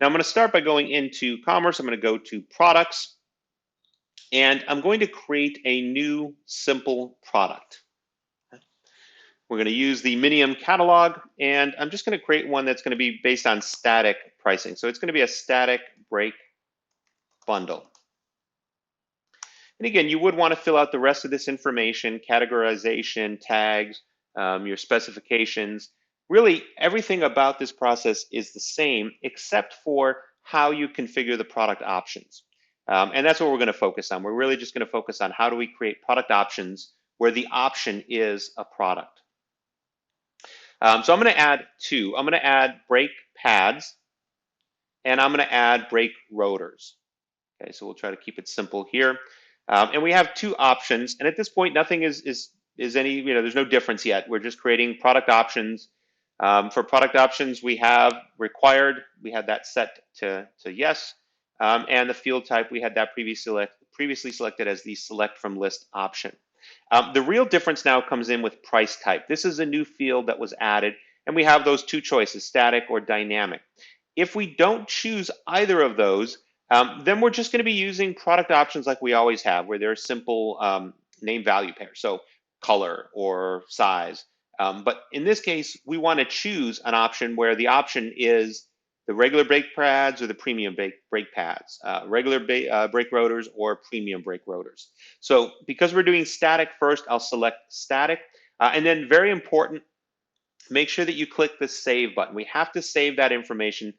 Now I'm going to start by going into Commerce. I'm going to go to Products, and I'm going to create a new simple product. We're going to use the Minium catalog, and I'm just going to create one that's going to be based on static pricing. So it's going to be a static break bundle. And again, you would want to fill out the rest of this information, categorization, tags, your specifications. Really, everything about this process is the same except for how you configure the product options. And that's what we're going to focus on. We're really just going to focus on how do we create product options where the option is a product. So I'm going to add two. I'm going to add brake pads, and I'm going to add brake rotors. Okay, so we'll try to keep it simple here. And we have two options, and at this point, nothing is any, there's no difference yet. We're just creating product options. For product options, we have required, we had that set to yes, and the field type, we had that previously selected as the select from list option. The real difference now comes in with price type. This is a new field that was added, and we have those two choices, static or dynamic. If we don't choose either of those, then we're just going to be using product options like we always have, where they're simple name value pairs, so color or size. But in this case, we want to choose an option where the option is the regular brake pads or the premium brake pads, regular brake rotors or premium brake rotors. So because we're doing static first, I'll select static. And then very important, make sure that you click the save button. We have to save that information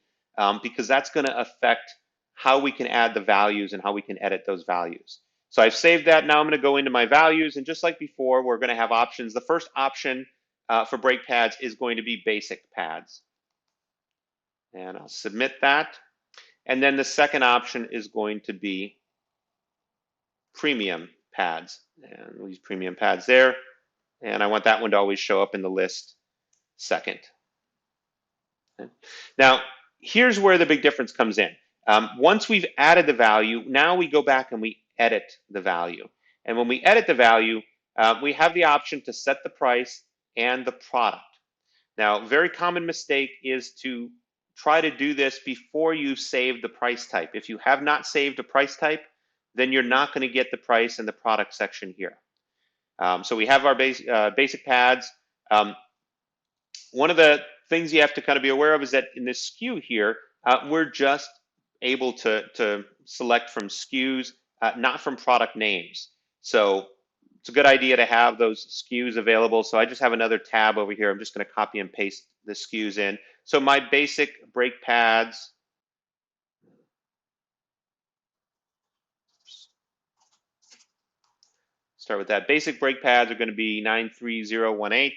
because that's going to affect how we can add the values and how we can edit those values. So I've saved that. Now I'm going to go into my values, and just like before, we're going to have options. The first option for brake pads is going to be basic pads. And I'll submit that. And then the second option is going to be premium pads. And we'll use premium pads there. And I want that one to always show up in the list second. Okay. Now, here's where the big difference comes in. Once we've added the value, now we go back and we edit the value. And when we edit the value, we have the option to set the price and the product. Now, very common mistake is to try to do this before you save the price type. If you have not saved a price type, then you're not going to get the price in the product section here. So we have our basic pads. One of the things you have to kind of be aware of is that in this SKU here, we're just able to select from SKUs, not from product names. So it's a good idea to have those SKUs available. So I just have another tab over here. I'm just going to copy and paste the SKUs in. So my basic brake pads, start with that. Basic brake pads are going to be 93018.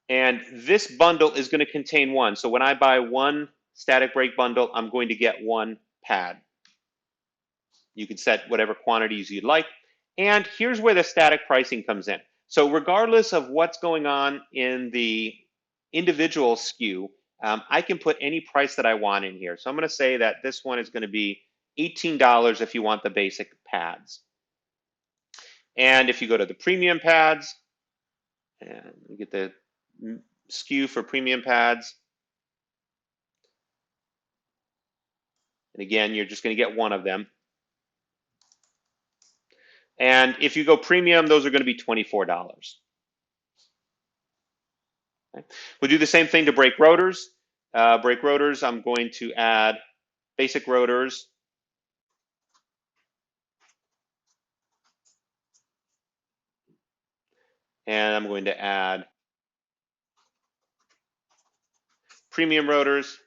And this bundle is going to contain one. So when I buy one static brake bundle, I'm going to get one pad. You can set whatever quantities you'd like. And here's where the static pricing comes in. So regardless of what's going on in the individual SKU, I can put any price that I want in here. So I'm going to say that this one is going to be $18 if you want the basic pads. And if you go to the premium pads, and you get the SKU for premium pads, and again, you're just going to get one of them. And if you go premium, those are going to be $24. Okay. We'll do the same thing to brake rotors. Brake rotors, I'm going to add basic rotors. And I'm going to add premium rotors.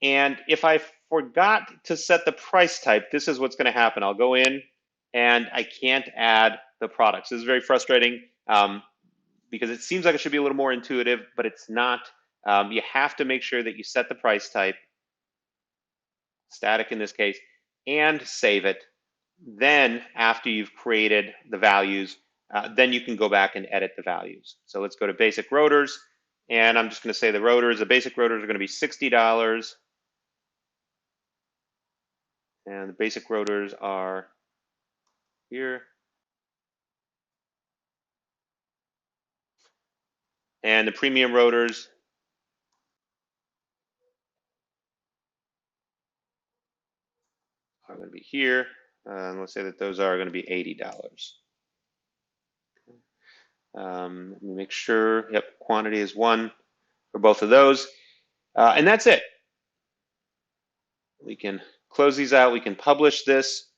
And if I forgot to set the price type, this is what's going to happen. I'll go in and I can't add the products. This is very frustrating because it seems like it should be a little more intuitive, but it's not. You have to make sure that you set the price type, static in this case, and save it. Then after you've created the values, then you can go back and edit the values. So let's go to basic rotors. And I'm just going to say the basic rotors are going to be $60. And the basic rotors are here. And the premium rotors are going to be here. Let's say that those are going to be $80. Let me make sure. Yep, quantity is 1 for both of those. And that's it. We can close these out. We can publish this.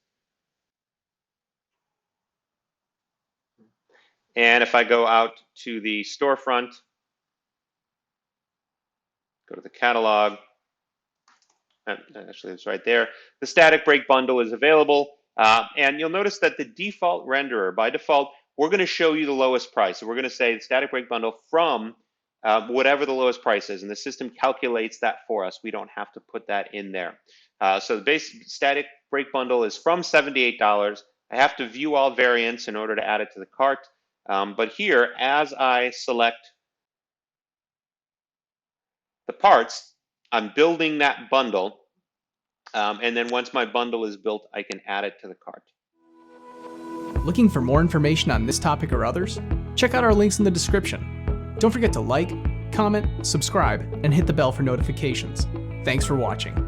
And if I go out to the storefront, go to the catalog, actually it's right there. The static break bundle is available. And you'll notice that the default renderer, by default, we're going to show you the lowest price. So we're going to say the static break bundle from whatever the lowest price is. And the system calculates that for us. We don't have to put that in there. So the base static break bundle is from $78. I have to view all variants in order to add it to the cart. But here, as I select the parts, I'm building that bundle. And then once my bundle is built, I can add it to the cart. Looking for more information on this topic or others? Check out our links in the description. Don't forget to like, comment, subscribe, and hit the bell for notifications. Thanks for watching.